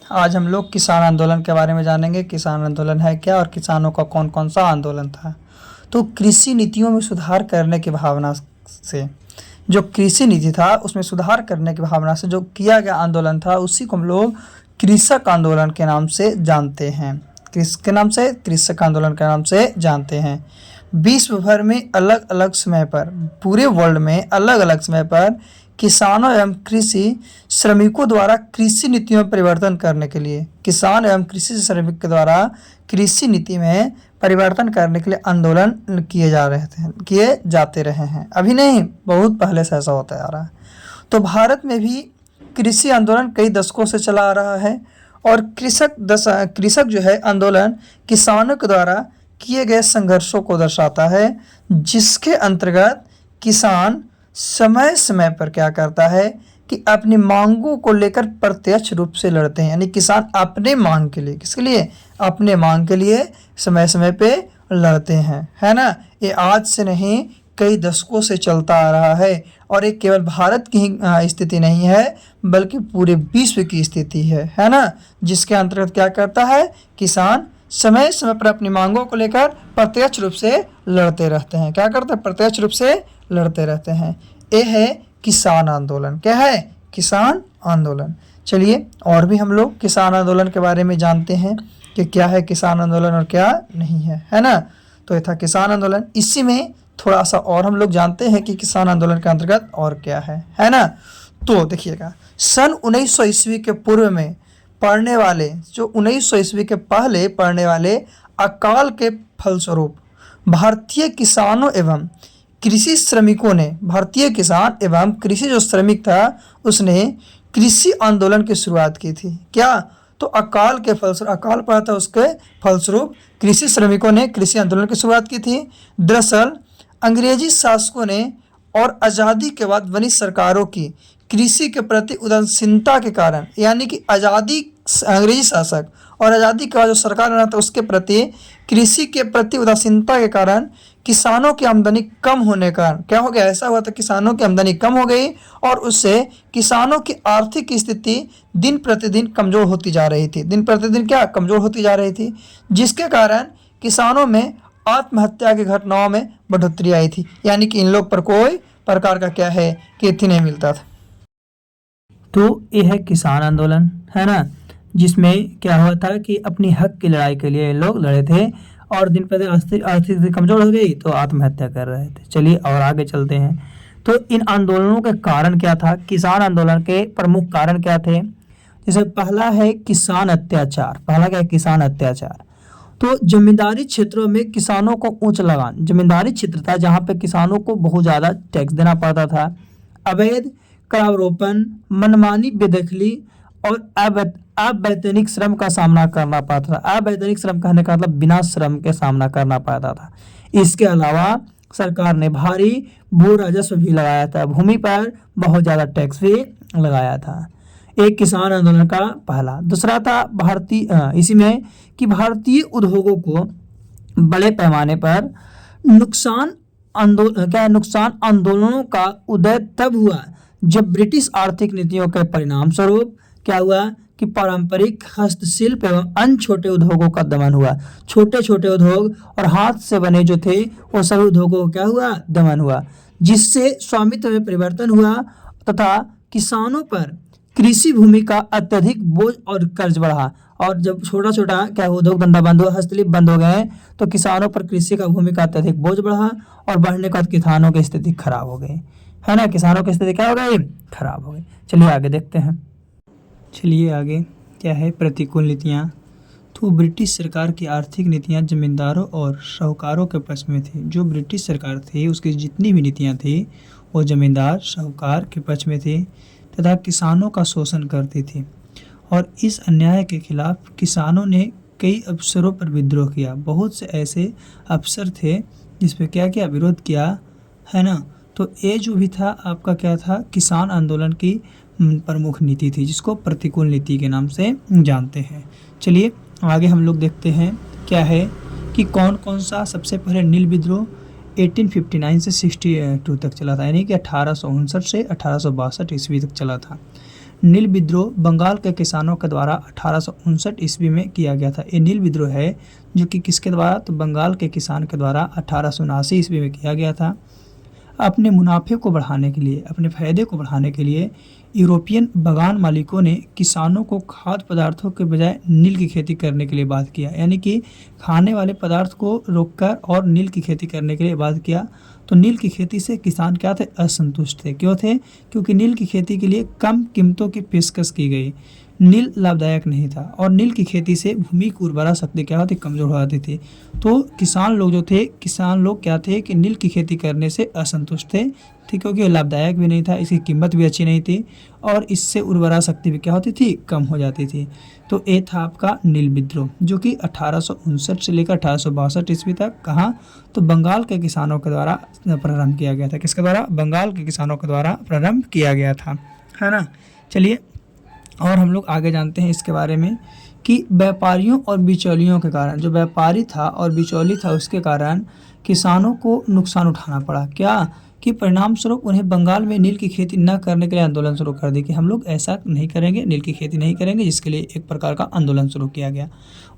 आज हम लोग किसान आंदोलन के बारे में जानेंगे। किसान आंदोलन है क्या और किसानों का कौन कौन सा आंदोलन था। तो कृषि नीतियों में सुधार करने की भावना से, जो कृषि नीति था उसमें सुधार करने की भावना से जो किया गया आंदोलन था, उसी को हम लोग कृषक आंदोलन के नाम से जानते हैं। किसके नाम से? कृषक आंदोलन के नाम से जानते हैं। विश्व भर में अलग अलग समय पर, पूरे वर्ल्ड में अलग अलग समय पर किसानों एवं कृषि श्रमिकों द्वारा कृषि नीतियों में परिवर्तन करने के लिए, किसान एवं कृषि श्रमिक के द्वारा कृषि नीति में परिवर्तन करने के लिए आंदोलन किए जाते रहे हैं। अभी नहीं, बहुत पहले से ऐसा होता आ रहा है। तो भारत में भी कृषि आंदोलन कई दशकों से चला आ रहा है और कृषक जो है आंदोलन किसानों के द्वारा किए गए संघर्षों को दर्शाता है, जिसके अंतर्गत किसान समय समय पर क्या करता है कि अपनी मांगों को लेकर प्रत्यक्ष रूप से लड़ते हैं। यानी किसान अपने मांग के लिए, किसके लिए? अपने मांग के लिए समय समय पे लड़ते हैं, है ना। ये आज से नहीं, कई दशकों से चलता आ रहा है और ये केवल भारत की ही स्थिति नहीं है, बल्कि पूरे विश्व की स्थिति है ना। जिसके अंतर्गत क्या करता है, किसान समय समय पर अपनी मांगों को लेकर प्रत्यक्ष रूप से लड़ते रहते हैं। क्या करते हैं? प्रत्यक्ष रूप से लड़ते रहते हैं। ये है किसान आंदोलन। क्या है? किसान आंदोलन। चलिए और भी हम लोग किसान आंदोलन के बारे में जानते हैं कि क्या है किसान आंदोलन और क्या नहीं है ना। तो ये था किसान आंदोलन। इसी में थोड़ा सा और हम लोग जानते हैं कि किसान आंदोलन के अंतर्गत और क्या है ना। तो देखिएगा, सन 1900 ईस्वी के पूर्व में पढ़ने वाले, जो 1900 ईस्वी के पहले पढ़ने वाले अकाल के फलस्वरूप भारतीय किसानों एवं कृषि श्रमिकों ने, भारतीय किसान एवं कृषि जो श्रमिक था उसने कृषि आंदोलन की शुरुआत की थी। क्या? तो अकाल के फलस्वरूप, अकाल पड़ा था, उसके फलस्वरूप कृषि श्रमिकों ने कृषि आंदोलन की शुरुआत की थी। दरअसल अंग्रेजी शासकों ने और आज़ादी के बाद बनी सरकारों की कृषि के प्रति उदासीनता के कारण, यानी कि अंग्रेजी शासक और आज़ादी के बाद जो सरकार बना था उसके प्रति कृषि के प्रति उदासीनता के कारण किसानों की आमदनी कम होने का क्या हो गया? ऐसा हुआ था, किसानों की आमदनी कम हो गई और उससे किसानों की आर्थिक स्थिति दिन प्रतिदिन कमज़ोर होती जा रही थी। दिन प्रतिदिन क्या कमज़ोर होती जा रही थी, जिसके कारण किसानों में आत्महत्या की घटनाओं में बढ़ोतरी आई थी। यानी कि इन लोग पर कोई प्रकार का क्या है कि नहीं मिलता था। तो यह है किसान आंदोलन, है ना, जिसमें क्या हुआ था कि अपनी हक की लड़ाई के लिए लोग लड़े थे और दिन प्रतिदिन आर्थिक स्थिति कमजोर हो गई तो आत्महत्या कर रहे थे। चलिए और आगे चलते हैं। तो इन आंदोलनों के कारण क्या था, किसान आंदोलन के प्रमुख कारण क्या थे? जैसे पहला है किसान अत्याचार। पहला क्या है? किसान अत्याचार। तो जमींदारी क्षेत्रों में किसानों को उच्च लगान, जमींदारी क्षेत्र था जहाँ पे किसानों को बहुत ज़्यादा टैक्स देना पड़ता था। अवैध करारोपण, मनमानी बेदखली और अवैतनिक श्रम का सामना करना पड़ता था। अवैतनिक श्रम कहने का मतलब बिना श्रम के सामना करना पड़ता था। इसके अलावा सरकार ने भारी भू राजस्व भी लगाया था, भूमि पर बहुत ज़्यादा टैक्स भी लगाया था। एक किसान आंदोलन का पहला। दूसरा था इसी में कि भारतीय उद्योगों को बड़े पैमाने पर नुकसान आंदोलनों का उदय तब हुआ जब ब्रिटिश आर्थिक नीतियों के परिणाम स्वरूप क्या हुआ कि पारंपरिक हस्तशिल्प एवं अन्य छोटे उद्योगों का दमन हुआ। छोटे छोटे उद्योग और हाथ से बने जो थे वो सभी उद्योगों को क्या हुआ? दमन हुआ, जिससे स्वामित्व में परिवर्तन हुआ तथा किसानों पर कृषि भूमि का अत्यधिक बोझ और कर्ज बढ़ा। और जब छोटा छोटा क्या उद्योग धंधा बंद हुआ, हस्तशिल्प बंद हो गए, तो किसानों पर कृषि का भूमि का अत्यधिक बोझ बढ़ा और बढ़ने के बाद किसानों की स्थिति खराब हो गई, है ना। किसानों की स्थिति क्या हो गई? खराब हो गई। चलिए आगे देखते हैं। चलिए आगे क्या है? प्रतिकूल नीतियाँ। तो ब्रिटिश सरकार की आर्थिक नीतियाँ जमींदारों और साहूकारों के पक्ष में थी। जो ब्रिटिश सरकार थी उसकी जितनी भी नीतियाँ थी वो जमींदार साहूकार के पक्ष में थी तथा किसानों का शोषण करती थी। और इस अन्याय के खिलाफ किसानों ने कई अवसरों पर विद्रोह किया। बहुत से ऐसे अवसर थे जिस पे क्या किया? विरोध किया, है ना। तो ये जो भी था आपका क्या था? किसान आंदोलन की प्रमुख नीति थी, जिसको प्रतिकूल नीति के नाम से जानते हैं। चलिए आगे हम लोग देखते हैं क्या है कि कौन कौन सा। सबसे पहले नील विद्रोह 1859 से 62 तक चला था, यानी कि 1859 से 1862 ईस्वी तक चला था। नील विद्रोह बंगाल के किसानों के द्वारा 1859 ईस्वी में किया गया था। ये नील विद्रोह है जो कि किसके द्वारा, तो बंगाल के किसान के द्वारा 1879 ईस्वी में किया गया था। अपने मुनाफे को बढ़ाने के लिए, अपने फायदे को बढ़ाने के लिए यूरोपियन बागान मालिकों ने किसानों को खाद्य पदार्थों के बजाय नील की खेती करने के लिए बाध्य किया। यानी कि खाने वाले पदार्थ को रोककर और नील की खेती करने के लिए बाध्य किया। तो नील की खेती से किसान क्या थे, असंतुष्ट थे। क्यों थे, क्योंकि नील की खेती के लिए कम कीमतों की पेशकश की गई। नील लाभदायक नहीं था और नील की खेती से भूमि की उर्वरा शक्ति क्या होती, कमजोर हो जाती थी। तो किसान लोग जो थे, किसान लोग क्या थे कि नील की खेती करने से असंतुष्ट थे, ठीक, क्योंकि ये लाभदायक भी नहीं था, इसकी कीमत भी अच्छी नहीं थी और इससे उर्वरा शक्ति भी क्या होती थी, कम हो जाती थी। तो ये था आपका नील विद्रोह जो कि 1859 से लेकर 1862 ईस्वी तक, कहाँ, तो बंगाल के किसानों के द्वारा प्रारंभ किया गया था। किसके द्वारा, बंगाल के किसानों के द्वारा प्रारंभ किया गया था, है ना। चलिए और हम लोग आगे जानते हैं इसके बारे में कि व्यापारियों और बिचौलियों के कारण, जो व्यापारी था और बिचौली था उसके कारण किसानों को नुकसान उठाना पड़ा। क्या कि परिणाम स्वरूप उन्हें बंगाल में नील की खेती न करने के लिए आंदोलन शुरू कर दी कि हम लोग ऐसा नहीं करेंगे, नील की खेती नहीं करेंगे, जिसके लिए एक प्रकार का आंदोलन शुरू किया गया।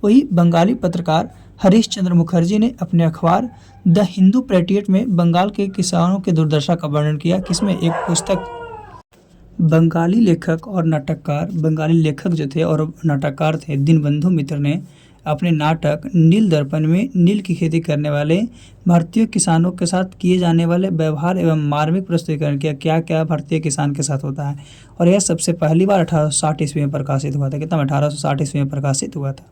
वही बंगाली पत्रकार हरीश चंद्र मुखर्जी ने अपने अखबार द हिंदू पैट्रियट में बंगाल के किसानों की दुर्दशा का वर्णन किया। किसमें, एक पुस्तक। बंगाली लेखक और नाटककार, बंगाली लेखक जो थे और नाटककार थे दीनबंधु मित्र ने अपने नाटक नील दर्पण में नील की खेती करने वाले भारतीय किसानों के साथ किए जाने वाले व्यवहार एवं मार्मिक प्रस्तुतिकरण किया। क्या क्या भारतीय किसान के साथ होता है, और यह सबसे पहली बार 1860 ईस्वी में प्रकाशित हुआ था। कितना, 1860 ईस्वी में प्रकाशित हुआ था।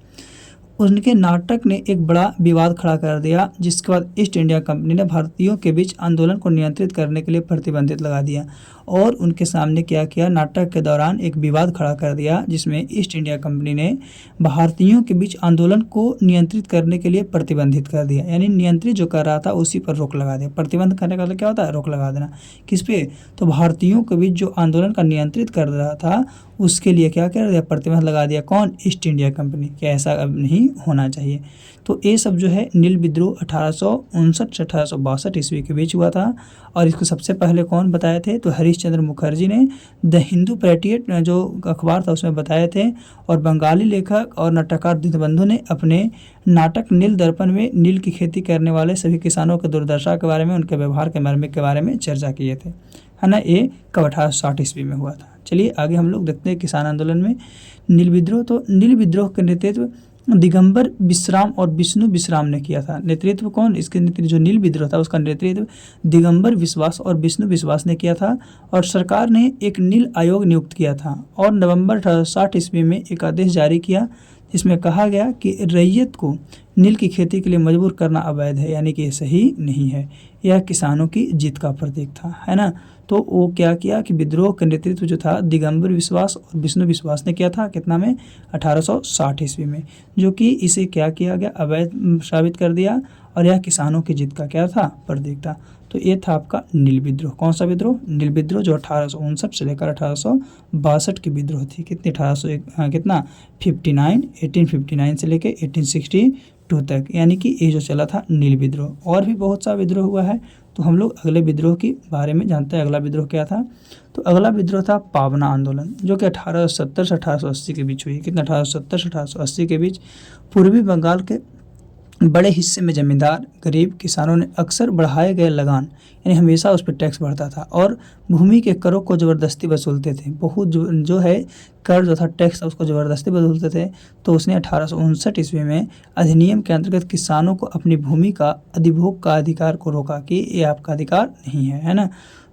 उनके नाटक ने एक बड़ा विवाद खड़ा कर दिया, जिसके बाद ईस्ट इंडिया कंपनी ने भारतीयों के बीच आंदोलन को नियंत्रित करने के लिए प्रतिबंधित लगा दिया और उनके सामने क्या किया, नाटक के दौरान एक विवाद खड़ा कर दिया, जिसमें ईस्ट इंडिया कंपनी ने भारतीयों के बीच आंदोलन को नियंत्रित करने के लिए प्रतिबंधित कर दिया। यानी नियंत्रित जो कर रहा था उसी पर रोक लगा दिया। प्रतिबंध करने का मतलब क्या होता है, रोक लगा देना। किस पे, तो भारतीयों के बीच जो आंदोलन का नियंत्रित कर रहा था उसके लिए क्या कर दिया, प्रतिबंध लगा दिया। कौन, ईस्ट इंडिया कंपनी। क्या ऐसा अब नहीं होना चाहिए। तो ये सब जो है नील विद्रोह 1859 से 1862 ईस्वी के बीच हुआ था और इसको सबसे पहले कौन बताए थे, तो हरीश चंद्र मुखर्जी ने द हिंदू पैट्रियट जो अखबार था उसमें बताए थे। और बंगाली लेखक और नाटककार दीनबंधु ने अपने नाटक नील दर्पण में नील की खेती करने वाले सभी किसानों की दुर्दशा के बारे में, उनके व्यवहार के मर्म के बारे में चर्चा किए थे, है ना। ये कब, 1860 ईस्वी में हुआ था। चलिए आगे हम लोग देखते हैं किसान आंदोलन में नील विद्रोह। तो नील विद्रोह का नेतृत्व दिगंबर विश्राम और विष्णु विश्राम ने किया था। नेतृत्व कौन, इसके नेतृत्व, जो नील विद्रोह था उसका नेतृत्व दिगंबर विश्वास और विष्णु विश्वास ने किया था और सरकार ने एक नील आयोग नियुक्त किया था और नवंबर 1860 ईस्वी में एक आदेश जारी किया जिसमें कहा गया कि रैयत को नील की खेती के लिए मजबूर करना अवैध है, यानी कि ये सही नहीं है। यह किसानों की जीत का प्रतीक था, है ना। तो वो क्या किया कि विद्रोह का नेतृत्व जो था दिगंबर विश्वास और विष्णु विश्वास ने किया था। कितना में, 1860 ईस्वी में, जो कि इसे क्या किया गया, अवैध साबित कर दिया और यह किसानों की जीत का क्या था, प्रतीक था। तो ये था आपका नील विद्रोह। कौन सा विद्रोह, नील विद्रोह, जो 1859 से लेकर 1862 की विद्रोह थी। कितनी, 1859 से लेकर 1862 तक, यानी कि ये जो चला था नील विद्रोह। और भी बहुत सा विद्रोह हुआ है, तो हम लोग अगले विद्रोह के बारे में जानते हैं। अगला विद्रोह क्या था, तो अगला विद्रोह था पावना आंदोलन, जो कि 1870 से 1880 के बीच हुई। कितना, 1870 से 1880 के बीच पूर्वी बंगाल के बड़े हिस्से में जमींदार गरीब किसानों ने अक्सर बढ़ाए गए लगान, यानी हमेशा उस पर टैक्स बढ़ता था और भूमि के करों को ज़बरदस्ती वसूलते थे। बहुत जो है कर जो था, टैक्स उसको ज़बरदस्ती वसूलते थे। तो उसने 1859 ईस्वी में अधिनियम के अंतर्गत किसानों को अपनी भूमि का अधिभोग का अधिकार को रोका कि ये आपका अधिकार नहीं है ना।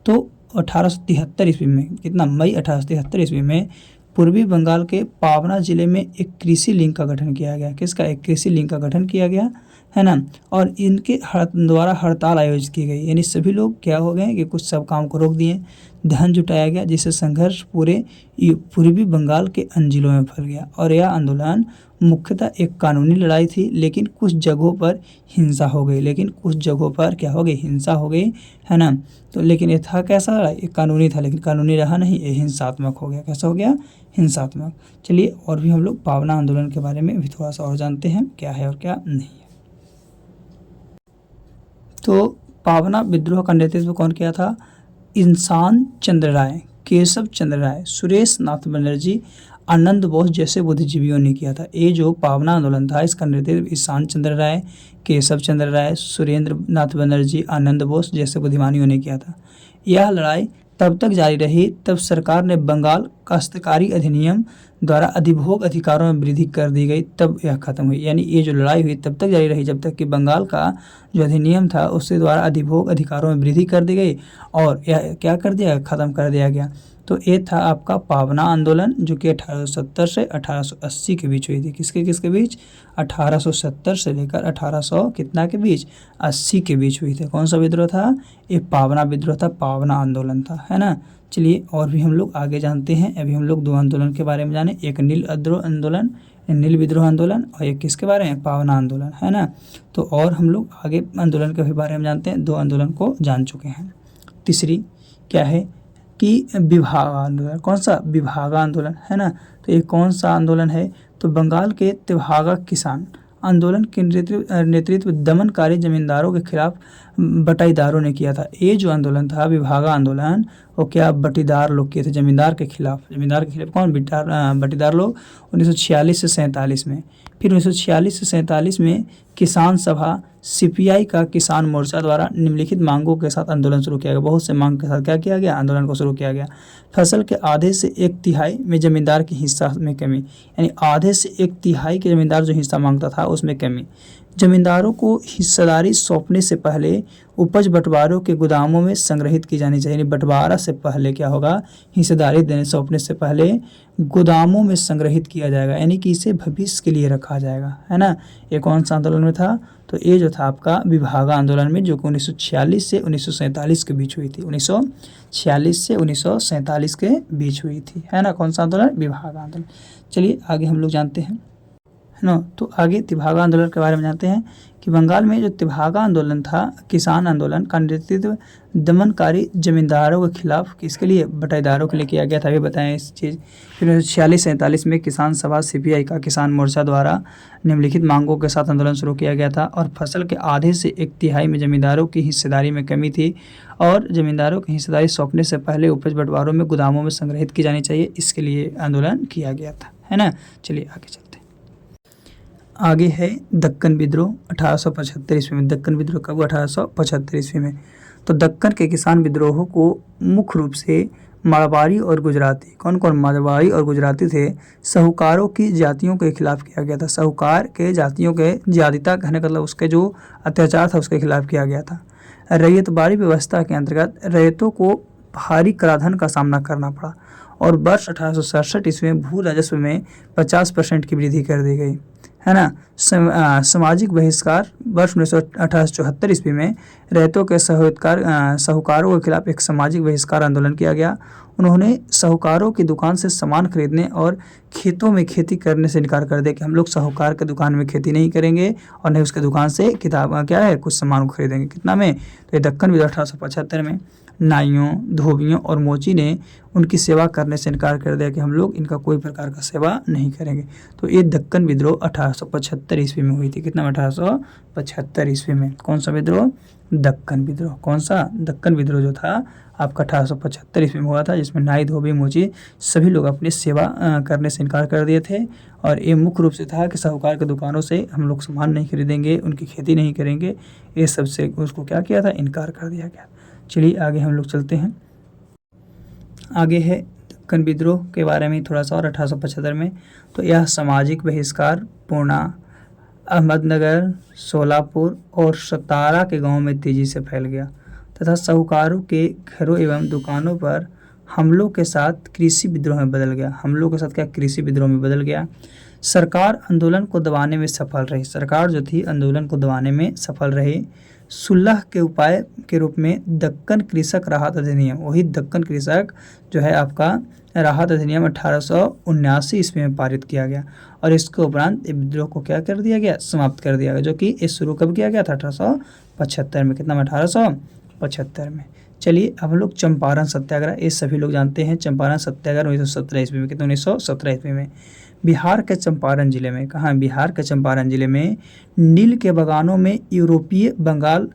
तो 1873 ईस्वी में, कितना, मई 1873 ईस्वी में पूर्वी बंगाल के पावना जिले में एक कृषि लिंग का गठन किया गया। किसका, एक कृषि लिंग का गठन किया गया, है ना। और इनके द्वारा हड़ताल आयोजित की गई, यानी सभी लोग क्या हो गए कि कुछ सब काम को रोक दिए। धन जुटाया गया जिससे संघर्ष पूर्वी बंगाल के अन्य जिलों में फैल गया और यह आंदोलन मुख्यतः एक कानूनी लड़ाई थी, लेकिन कुछ जगहों पर हिंसा हो गई। क्या हो गई, हिंसा हो गई, है ना। तो लेकिन ये था कैसा लड़ाई, ये कानूनी था, लेकिन कानूनी रहा नहीं, ये हिंसात्मक हो गया। कैसा हो गया, हिंसात्मक। चलिए और भी हम लोग पावना आंदोलन के बारे में भी थोड़ा सा और जानते हैं, क्या है और क्या नहीं है। तो पावना विद्रोह का नेतृत्व कौन किया था, इंसान चंद्र राय। केशव चंद्र राय, सुरेश नाथ बनर्जी, आनंद बोस जैसे बुद्धिजीवियों ने किया था। ये जो पावना आंदोलन था इसका नेतृत्व ईशान चंद्र राय, केशव चंद्र राय, सुरेंद्र नाथ बनर्जी, आनंद बोस जैसे बुद्धिमानियों ने किया था। यह लड़ाई तब तक जारी रही तब सरकार ने बंगाल काश्तकारी अधिनियम द्वारा अधिभोग अधिकारों में वृद्धि कर दी गई, तब यह खत्म हुई। यानी ये जो लड़ाई हुई तब तक जारी रही जब तक कि बंगाल का जो अधिनियम था उसके द्वारा अधिभोग अधिकारों में वृद्धि कर दी गई और यह क्या कर दिया, खत्म कर दिया गया। तो ये था आपका पावना आंदोलन जो कि 1870 से 1880 के बीच हुई थी। किसके बीच? 1870 से लेकर 1800 कितना के बीच, 80 के बीच हुई थी। कौन सा विद्रोह था? ये पावना विद्रोह था, पावना आंदोलन था, है ना। चलिए और भी हम लोग आगे जानते हैं। अभी हम लोग दो आंदोलन के बारे में जाने, एक नील आंदोलन, नील विद्रोह आंदोलन और एक किसके बारे में, पावना आंदोलन, है ना। तो और हम लोग आगे आंदोलन के भी बारे में जानते हैं। दो आंदोलन को जान चुके हैं। तीसरी क्या है कि विभाग आंदोलन। कौन सा? विभागा आंदोलन, है ना। तो ये कौन सा आंदोलन है? तो बंगाल के तेभागा किसान आंदोलन के नेतृत्व दमनकारी जमींदारों के खिलाफ बटाईदारों ने किया था। ये जो आंदोलन था विभागा आंदोलन, वो क्या बटीदार लोग किए थे, जमींदार के खिलाफ। जमींदार के खिलाफ कौन? बटीदार लोग 1946 से 47 में। फिर 1946 से 47 में किसान सभा सीपीआई का किसान मोर्चा द्वारा निम्नलिखित मांगों के साथ आंदोलन शुरू किया गया। बहुत से मांग के साथ क्या किया गया, आंदोलन को शुरू किया गया। फसल के आधे से एक तिहाई में जमींदार की हिस्सा में कमी, यानी आधे से एक तिहाई के जमींदार जो हिस्सा मांगता था उसमें कमी। जमींदारों को हिस्सेदारी सौंपने से पहले उपज बंटवारों के गोदामों में संग्रहित की जानी चाहिए। यानी बंटवारा से पहले क्या होगा, हिस्सेदारी देने सौंपने से पहले गोदामों में संग्रहित किया जाएगा, यानी कि इसे भविष्य के लिए रखा जाएगा, है ना। ये कौन सा आंदोलन में था? तो ये जो था आपका विभागा आंदोलन में, जो कि 1946 से 1947 के बीच हुई थी। 1946 से 1947 के बीच हुई थी, है ना। कौन सा आंदोलन? विभागा आंदोलन। चलिए आगे हम लोग जानते हैं, है ना। तो आगे तिभागा आंदोलन के बारे में जानते हैं कि बंगाल में जो तिभागा आंदोलन था, किसान आंदोलन का नेतृत्व दमनकारी जमींदारों के खिलाफ किसके लिए, बटाईदारों के लिए किया गया था, ये बताएं इस चीज़। फिर 1946-47 में किसान सभा सीपीआई का किसान मोर्चा द्वारा निम्नलिखित मांगों के साथ आंदोलन शुरू किया गया था। और फसल के आधे से एक तिहाई में जमींदारों की हिस्सेदारी में कमी थी और जमींदारों की हिस्सेदारी सौंपने से पहले उपज बंटवारों में गोदामों में संग्रहित की जानी चाहिए, इसके लिए आंदोलन किया गया था, है ना। चलिए आगे चलते हैं। आगे है दक्कन विद्रोह 1875 ईस्वी में। दक्कन विद्रोह कब? 1875 ईस्वी में। तो दक्कन के किसान विद्रोहों को मुख्य रूप से मारवाड़ी और गुजराती, कौन कौन मारवाड़ी और गुजराती थे, साहूकारों की जातियों के खिलाफ किया गया था। साहूकार के जातियों के ज्यादिता कहने का मतलब उसके जो अत्याचार था उसके खिलाफ किया गया था। रैयतबाड़ी व्यवस्था के अंतर्गत रैयतों को भारी कराधान का सामना करना पड़ा और वर्ष 1867 ईस्वी में भू राजस्व में 50% की वृद्धि कर दी गई, है ना। सामाजिक बहिष्कार वर्ष 1874 ईस्वी में रैयतों के साहूकारों के खिलाफ एक सामाजिक बहिष्कार आंदोलन किया गया। उन्होंने साहूकारों की दुकान से सामान खरीदने और खेतों में खेती करने से इनकार कर दिया कि हम लोग साहूकार के दुकान में खेती नहीं करेंगे और नहीं उसके दुकान से किताब क्या है कुछ सामान खरीदेंगे। कितना में? तो ये दक्कन विद्रोह 1875 में नाइयों, धोबियों और मोची ने उनकी सेवा करने से इनकार कर दिया कि हम लोग इनका कोई प्रकार का सेवा नहीं करेंगे। तो ये दक्कन विद्रोह 1875 ईस्वी में हुई थी। कितना में? 1875 ईस्वी में। कौन सा विद्रोह? दक्कन विद्रोह। कौन सा? दक्कन विद्रोह जो था आपका 1875 ईस्वी में हुआ था, जिसमें नाई, धोबी, मोची सभी लोग अपनी सेवा करने से इनकार कर दिए थे। और ये मुख्य रूप से था कि साहूकार की दुकानों से हम लोग सामान नहीं खरीदेंगे, उनकी खेती नहीं करेंगे, ये सबसे उसको क्या किया था, इनकार कर दिया गया। चलिए आगे हम लोग चलते हैं। आगे है दक्कन विद्रोह के बारे में थोड़ा सा और 1875 में। तो यह सामाजिक बहिष्कार पूर्णा, अहमदनगर, सोलापुर और सतारा के गांव में तेजी से फैल गया तथा साहूकारों के घरों एवं दुकानों पर हमलों के साथ कृषि विद्रोह में बदल गया। हमलों के साथ क्या? कृषि विद्रोह में बदल गया। सरकार आंदोलन को दबाने में सफल रही। सरकार जो थी आंदोलन को दबाने में सफल रही। सुलह के उपाय के रूप में दक्कन कृषक राहत अधिनियम, वही दक्कन कृषक जो है आपका राहत अधिनियम 1879 ईस्वी में पारित किया गया और इसके उपरांत विद्रोह को क्या कर दिया गया? समाप्त कर दिया गया, जो कि इस शुरू कब किया गया था? 1875 में। कितना में? 1875 में। चलिए अब हम लोग चंपारण सत्याग्रह, ये सभी लोग जानते हैं। चंपारण सत्याग्रह 1917 ईस्वी में, कितने 1917 ईस्वी में बिहार के चंपारण जिले में, कहाँ बिहार के चंपारण जिले में नील के बागानों में यूरोपीय बंगाल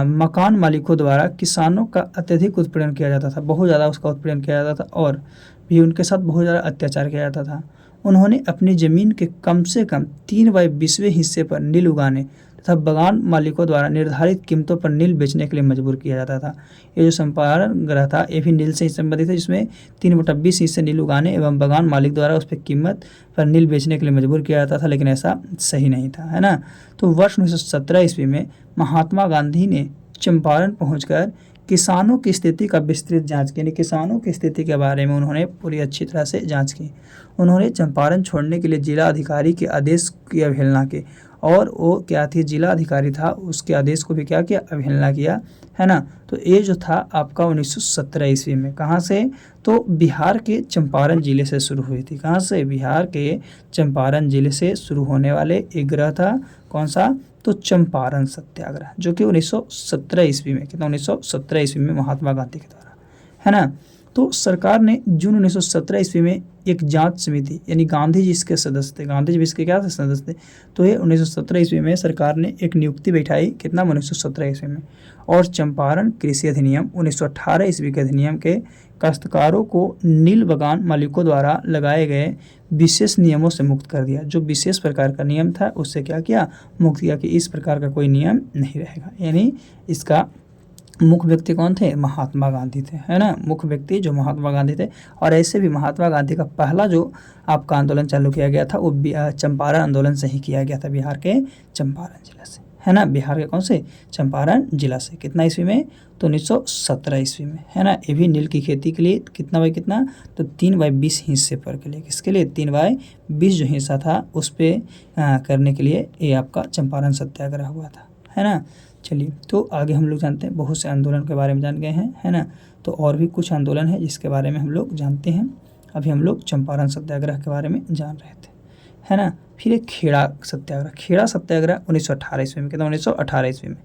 मकान मालिकों द्वारा किसानों का अत्यधिक उत्पीड़न किया जाता था, बहुत ज़्यादा उसका उत्पीड़न किया जाता था और भी उनके साथ बहुत ज़्यादा अत्याचार किया जाता था। उन्होंने अपनी ज़मीन के कम से कम 3/20वें हिस्से पर नील उगाने तथा बागान मालिकों द्वारा निर्धारित कीमतों पर नील बेचने के लिए मजबूर किया जाता था। ये जो चंपारण ग्रह था ये भी नील से ही संबंधित है, जिसमें 3/20 हिस्से नील उगाने एवं बागान मालिक द्वारा उस पर कीमत पर नील बेचने के लिए मजबूर किया जाता था, लेकिन ऐसा सही नहीं था, है ना। तो वर्ष 1917 ईस्वी में महात्मा गांधी ने चंपारण पहुंचकर किसानों की स्थिति का विस्तृत जांच की, यानी किसानों की स्थिति के बारे में उन्होंने पूरी अच्छी तरह से जांच की। उन्होंने चंपारण छोड़ने के लिए जिला अधिकारी के आदेश की अवहेलना की, और वो क्या थी, जिला अधिकारी था, उसके आदेश को भी क्या किया, अवहेलना किया, है ना। तो ये जो था आपका 1917 ईस्वी में, कहाँ से, तो बिहार के चंपारण जिले से शुरू हुई थी। कहाँ से, बिहार के चंपारण जिले से शुरू होने वाले एक ग्रह था, कौन सा, तो चंपारण सत्याग्रह, जो कि 1917 ईस्वी में, कितना 1917 ईस्वी में महात्मा गांधी के द्वारा, है ना। तो सरकार ने जून 1917 ईस्वी में एक जांच समिति, यानी गांधी जी इसके सदस्य थे, गांधी जी इसके क्या थे, सदस्य थे। तो ये 1917 ईस्वी में सरकार ने एक नियुक्ति बैठाई, कितना 1917 ईस्वी में, और चंपारण कृषि अधिनियम 1918 ईस्वी के अधिनियम के काश्तकारों को नील बागान मालिकों द्वारा लगाए गए विशेष नियमों से मुक्त कर दिया। जो विशेष प्रकार का नियम था उससे क्या किया, मुक्त किया, कि इस प्रकार का कोई नियम नहीं रहेगा। यानी इसका मुख्य व्यक्ति कौन थे, महात्मा गांधी थे, है ना, मुख्य व्यक्ति जो महात्मा गांधी थे। और ऐसे भी महात्मा गांधी का पहला जो आपका आंदोलन चालू किया गया था वो चंपारण आंदोलन से ही किया गया था, बिहार के चंपारण जिला से, है ना, बिहार के कौन से, चंपारण जिला से। कितना ईस्वी में, तो 1917 ईस्वी में, है ना। ये भी नील की खेती के लिए कितना बाई कितना, तो 3/20 हिस्से पर के लिए, किसके लिए, 3/20 जो हिस्सा था उस पर करने के लिए ये आपका चंपारण सत्याग्रह हुआ था, है ना। चलिए तो आगे हम लोग जानते हैं, बहुत से आंदोलन के बारे में जान गए हैं, है ना। तो और भी कुछ आंदोलन है जिसके बारे में हम लोग जानते हैं। अभी हम लोग चंपारण सत्याग्रह के बारे में जान रहे थे, है ना। फिर एक खेड़ा सत्याग्रह, खेड़ा सत्याग्रह 1918 ईस्वी में, कितना 1918 ईस्वी में।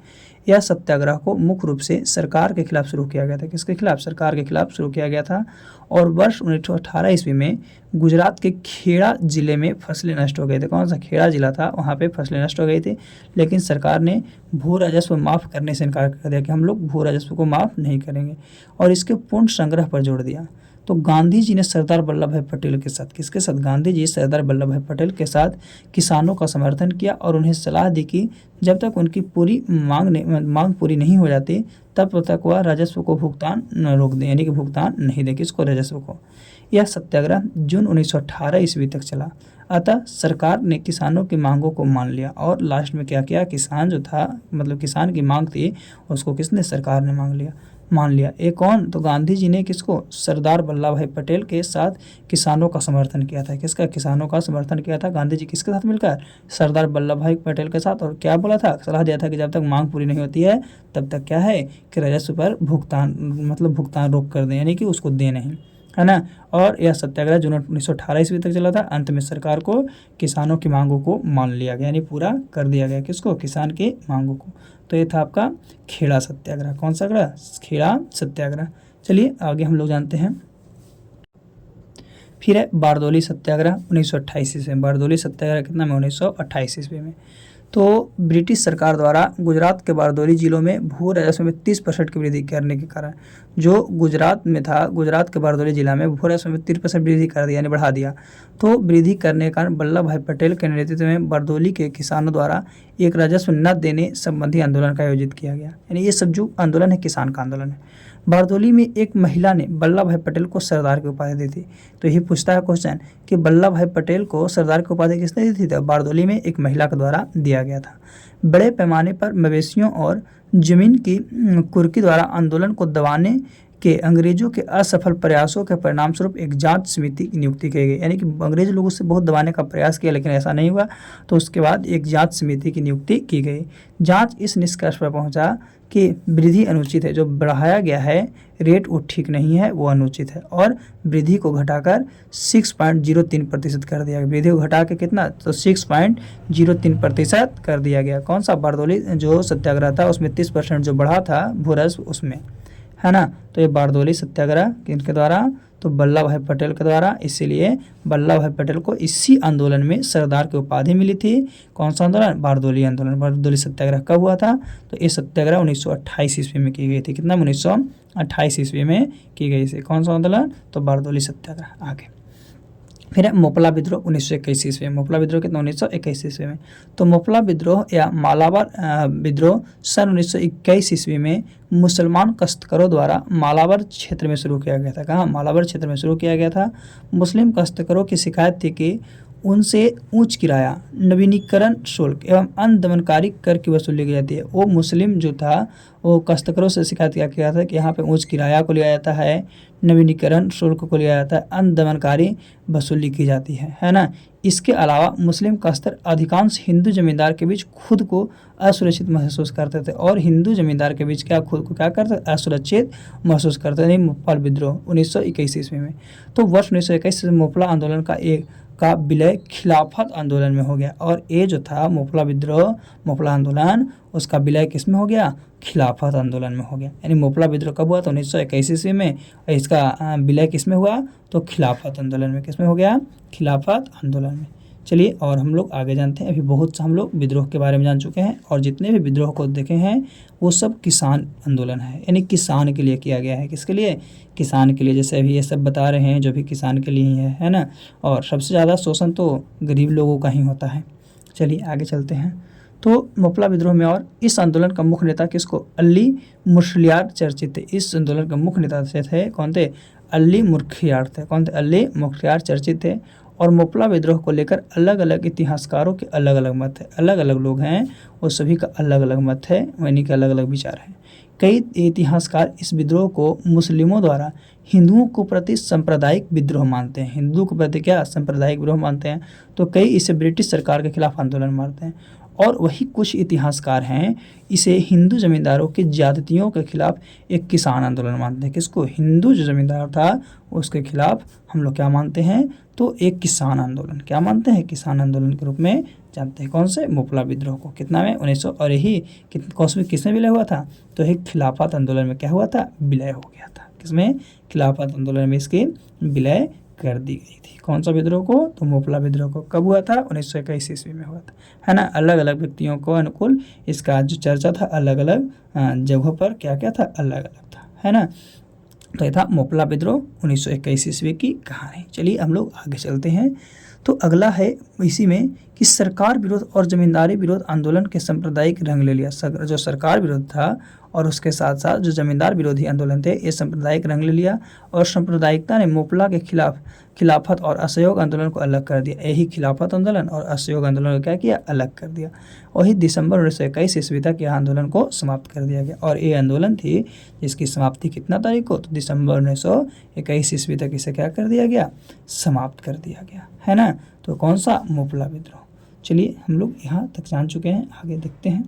यह सत्याग्रह को मुख्य रूप से सरकार के खिलाफ शुरू किया गया था, किसके खिलाफ, सरकार के खिलाफ शुरू किया गया था। और वर्ष 1918 ईस्वी में गुजरात के खेड़ा जिले में फसलें नष्ट हो गई थी, कौन सा खेड़ा जिला था, वहाँ पे फसलें नष्ट हो गई थी, लेकिन सरकार ने भू राजस्व माफ़ करने से इनकार कर दिया कि हम लोग भू राजस्व को माफ़ नहीं करेंगे, और इसके पूर्ण संग्रह पर जोर दिया। तो गांधी जी ने सरदार वल्लभ भाई पटेल के साथ, किसके साथ, गांधी जी सरदार वल्लभ भाई पटेल के साथ किसानों का समर्थन किया और उन्हें सलाह दी कि जब तक उनकी पूरी मांग पूरी नहीं हो जाती तब तक वह राजस्व को भुगतान न रोक दें, यानी कि भुगतान नहीं दें, किसको, राजस्व को। यह सत्याग्रह जून 1918 ईस्वी तक चला। अतः सरकार ने किसानों की मांगों को मान लिया, और लास्ट में क्या किया, किसान जो था, मतलब किसान की मांग थी उसको किसने, सरकार ने मान लिया। एक कौन, तो गांधी जी ने किसको, सरदार वल्लभ भाई पटेल के साथ किसानों का समर्थन किया था, किसका, किसानों का समर्थन किया था गांधी जी, किसके साथ मिलकर, सरदार वल्लभ भाई पटेल के साथ। और क्या बोला था, सलाह दिया था कि जब तक मांग पूरी नहीं होती है तब तक क्या है कि राजस्व पर भुगतान रोक कर दें, यानी कि उसको दे नहीं, है ना। और यह सत्याग्रह जून 1918 ईस्वी तक चला था। अंत में सरकार को किसानों की मांगों को मान लिया गया, यानी पूरा कर दिया गया, किसको, किसान की मांगों को। तो ये था आपका खेड़ा सत्याग्रह, कौन सा ग्रह, खेड़ा सत्याग्रह। चलिए आगे हम लोग जानते हैं। फिर है बारदौली सत्याग्रह 1928 ईस्वी में, बारदौली सत्याग्रह कितना में, 1928 ईस्वी में। तो ब्रिटिश सरकार द्वारा गुजरात के बारदौली जिलों में भू राजस्व में 30% की वृद्धि करने के कारण, जो गुजरात में था, गुजरात के बारदौली जिला में भू राजस्व में 30% वृद्धि कर दिया, यानी बढ़ा दिया। तो वृद्धि करने के कारण वल्लभ भाई पटेल के नेतृत्व में बारदौली के किसानों द्वारा एक राजस्व न देने संबंधी आंदोलन का आयोजित किया गया, यानी ये सब जो आंदोलन है किसान का आंदोलन है। बारदौली में एक महिला ने वल्लभ भाई पटेल को सरदार की उपाधि दी थी। तो यही पूछता है क्वेश्चन कि वल्लभ भाई पटेल को सरदार की उपाधि किसने दी थी, तो बारदौली में एक महिला के द्वारा दिया गया था। बड़े पैमाने पर मवेशियों और जमीन की कुर्की द्वारा आंदोलन को दबाने के अंग्रेजों के असफल प्रयासों के परिणाम स्वरूप एक जांच समिति की नियुक्ति की गई, यानी कि अंग्रेज लोगों से बहुत दबाने का प्रयास किया लेकिन ऐसा नहीं हुआ, तो उसके बाद एक जांच समिति की नियुक्ति की गई। जांच इस निष्कर्ष पर पहुंचा कि वृद्धि अनुचित है, जो बढ़ाया गया है रेट वो ठीक नहीं है, वो अनुचित है, और वृद्धि को घटाकर 6.03% कर दिया गया। वृद्धि को घटा के कितना, तो 6.03% कर दिया गया। कौन सा, बारदौली जो सत्याग्रह था उसमें 30% जो बढ़ा था भू राजस्व उसमें, है ना। तो ये बारदोली सत्याग्रह किनके द्वारा, तो वल्लभ भाई पटेल के द्वारा। इसीलिए वल्लभ भाई पटेल को इसी आंदोलन में सरदार की उपाधि मिली थी। कौन सा आंदोलन, बारदोली आंदोलन। बारदोली सत्याग्रह कब हुआ था, तो ये सत्याग्रह 1928 ईस्वी में की गई थी। कितना, 1928 ईस्वी में की गई थी। कौन सा आंदोलन, तो बारदोली सत्याग्रह। आगे फिर है मोपला विद्रोह 1921 ईस्वी में। मोपला विद्रोह कितना, 1921 ईस्वी में। तो मोपला विद्रोह या मालाबार विद्रोह सन 1921 ईस्वी में मुसलमान कश्तकारों द्वारा मालाबार क्षेत्र में शुरू किया गया था। कहाँ, मालाबार क्षेत्र में शुरू किया गया था। मुस्लिम कश्तकारों की शिकायत थी कि उनसे उच्च किराया, नवीनीकरण शुल्क एवं अन्य दमनकारी कर की वसूली की जाती है। वो मुस्लिम जो था वो कश्तकारों से शिकायत किया गया था कि यहाँ पे उच्च किराया को लिया जाता है, नवीनीकरण शुल्क को लिया जाता है, अन्य दमनकारी वसूली की जाती है ना। इसके अलावा मुस्लिम कश्तकार अधिकांश हिंदू जमींदार के बीच खुद को असुरक्षित महसूस करते थे। और हिंदू जमींदार के बीच क्या, खुद को क्या करते, असुरक्षित महसूस करते थे। मोपल विद्रोह 1921 ईस्वी में। तो वर्ष 1921 में मोपला आंदोलन का विलय खिलाफत आंदोलन में हो गया। और ये जो था मोपला विद्रोह, मोपला आंदोलन, उसका विलय किस में हो गया, खिलाफत आंदोलन में हो गया। यानी मोपला विद्रोह कब हुआ, तो 1921 ईस्वी में। और इसका विलय किस में हुआ, तो खिलाफत आंदोलन में। किस में हो गया, खिलाफत आंदोलन में। चलिए और हम लोग आगे जानते हैं। अभी बहुत से हम लोग विद्रोह के बारे में जान चुके हैं और जितने भी विद्रोह को देखे हैं वो सब किसान आंदोलन है, यानी किसान के लिए किया गया है। किसके लिए, किसान के लिए। जैसे अभी ये सब बता रहे हैं जो भी किसान के लिए ही है ना। और सबसे ज़्यादा शोषण तो गरीब लोगों का ही होता है। चलिए आगे चलते हैं। तो मोपला विद्रोह में और इस आंदोलन का मुख्य नेता किसको, अली मुर्शियार चर्चित थे। इस आंदोलन का मुख्य नेता थे कौन थे, अली मुर्शियार थे। कौन थे, अली मुर्शियार चर्चित थे। और मोपला विद्रोह को लेकर अलग अलग इतिहासकारों के अलग अलग मत है। अलग अलग लोग हैं और सभी का अलग अलग मत है, यानी कि अलग अलग विचार हैं। कई इतिहासकार इस विद्रोह को मुस्लिमों द्वारा हिंदुओं को प्रति सांप्रदायिक विद्रोह मानते हैं। हिंदू के प्रति क्या, सांप्रदायिक विद्रोह मानते हैं। तो कई इसे ब्रिटिश सरकार के खिलाफ आंदोलन मानते हैं। और वही कुछ इतिहासकार हैं इसे हिंदू जमींदारों की ज्यादतियों के खिलाफ एक किसान आंदोलन मानते हैं। किसको, हिंदू जो जमींदार था उसके खिलाफ हम लोग क्या मानते हैं, तो एक किसान आंदोलन क्या मानते हैं, किसान आंदोलन के रूप में जानते हैं। कौन से, मोपला विद्रोह को। कितना में, 1900। और यही किसमें विलय हुआ था, तो एक खिलाफत आंदोलन में क्या हुआ था, विलय हो गया था। किसमें, खिलाफत आंदोलन में इसकी विलय कर दी गई थी। कौन सा विद्रोह को, तो मोपला विद्रोह को। कब हुआ था, 1921 ईस्वी में हुआ था, है ना। अलग अलग व्यक्तियों को अनुकूल इसका जो चर्चा था अलग अलग जगहों पर क्या क्या था, अलग अलग था, है ना। तो ये था मोपला विद्रोह 1921 ईस्वी की कहानी। चलिए हम लोग आगे चलते हैं। तो अगला है इसी में कि सरकार विरोध और जमींदारी विरोध आंदोलन के सांप्रदायिक रंग ले लिया। जो सरकार विरोध था और उसके साथ साथ जो जमींदार विरोधी आंदोलन थे ये सांप्रदायिक रंग ले लिया। और सांप्रदायिकता ने मोपला के खिलाफत और असहयोग आंदोलन को अलग कर दिया। यही खिलाफत आंदोलन और असहयोग आंदोलन को क्या किया, अलग कर दिया। वही दिसंबर 1921 ईस्वी तक यह आंदोलन को समाप्त कर दिया गया। और ये आंदोलन थी जिसकी समाप्ति कितना तारीख को, तो दिसंबर 1921 ईस्वी तक इसे क्या कर दिया गया, समाप्त कर दिया गया, है ना। तो कौन सा, मोपला विद्रोह। चलिए हम लोग यहाँ तक जान चुके हैं, आगे देखते हैं।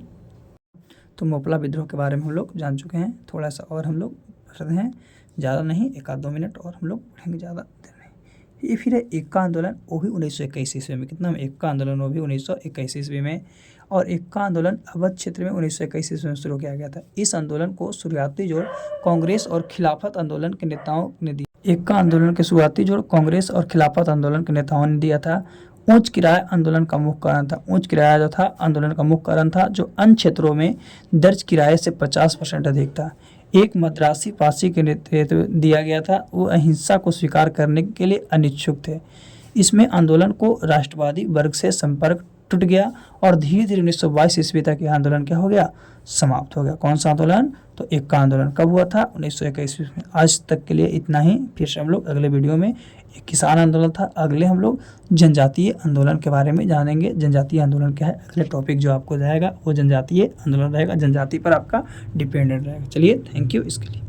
तो मोपला विद्रोह के बारे में हम लोग जान चुके हैं। थोड़ा सा और हम लोग पढ़ते हैं, ज़्यादा नहीं, 1-2 मिनट और हम लोग पढ़ेंगे, ज़्यादा देर नहीं। ये फिर है एक्का आंदोलन, वो भी 1921 ईस्वी में। कितना में, एक्का आंदोलन, वो भी 1921 ईस्वी में। और एक्का आंदोलन अवध क्षेत्र में 1921 ईस्वी में शुरू किया गया था। इस आंदोलन को शुरुआती जोड़ कांग्रेस और खिलाफत आंदोलन के नेताओं ने दिया। एक्का आंदोलन के शुरुआती जोड़ कांग्रेस और खिलाफत आंदोलन के नेताओं ने दिया था। उच्च किराया आंदोलन का मुख्य कारण था। उच्च किराया जो था आंदोलन का मुख्य कारण था, जो अन्य क्षेत्रों में दर्ज किराए से 50% अधिक था। एक मद्रासी पासी के नेतृत्व दिया गया था, वो अहिंसा को स्वीकार करने के लिए अनिच्छुक थे। इसमें आंदोलन को राष्ट्रवादी वर्ग से संपर्क टूट गया और धीरे धीरे 1922 ईस्वी तक यह आंदोलन क्या हो गया, समाप्त हो गया। कौन सा आंदोलन, तो एक्का आंदोलन कब हुआ था, 1921 ईस्वी में। आज तक के लिए इतना ही। फिर से हम लोग अगले वीडियो में, एक किसान आंदोलन था, अगले हम लोग जनजातीय आंदोलन के बारे में जानेंगे। जनजातीय आंदोलन क्या है, अगले टॉपिक जो आपको जाएगा वो जनजातीय आंदोलन रहेगा, जनजाति पर आपका डिपेंडेंट रहेगा। चलिए थैंक यू इसके लिए।